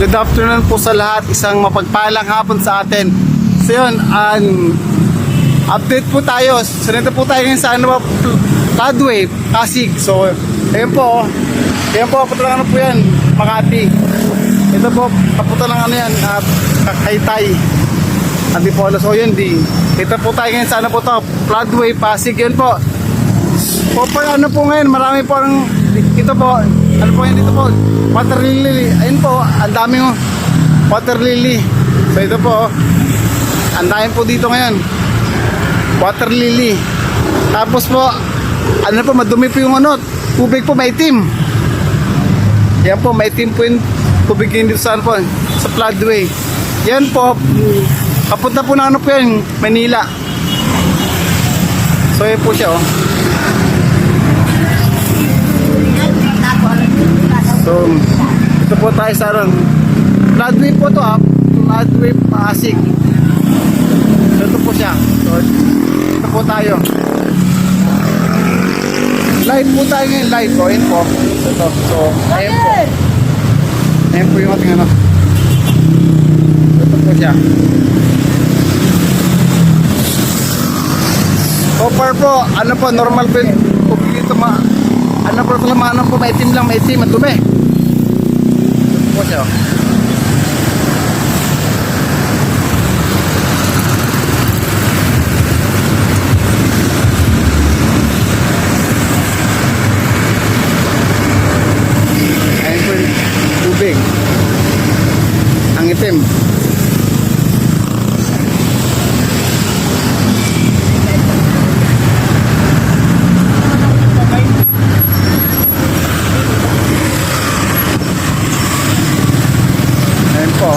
Good afternoon po sa lahat. Isang mapagpalang hapon sa atin. So yun, update po tayo. So nito po tayo ngayon sa Floodway, Pasig. So, ayun po. Ayun po, kapunta lang po yan, Makati. Ito po, kapunta lang yan, Kakaytay. Antipolo. So yun, ito po tayo ngayon sa Floodway, Pasig. Yun po. So for po ngayon, marami po ito po, yan dito po, water lily. Ayun po, ang daming water lily. So ito po, ang dami po dito ngayon, water lily. Tapos po, madumi po yung tubig po maitim. Yan po, maitim po yung tubig dito sa sa Floodway. Yan po, kapunta po na po yan, Manila. So yan po siya So, ito po tayo sa Floodway po to Floodway Pasig. So, ito po siya. So, ito po tayo. Live po tayo ngayon. Live po. Ayan po. Ito. So, ayan po. Ayan po yung ating Ito po siya. So far po, normal po yung dito po, maitim lang, madumi. Ito po siya. Ayan po yung tubig. Ang itim. Ayan po.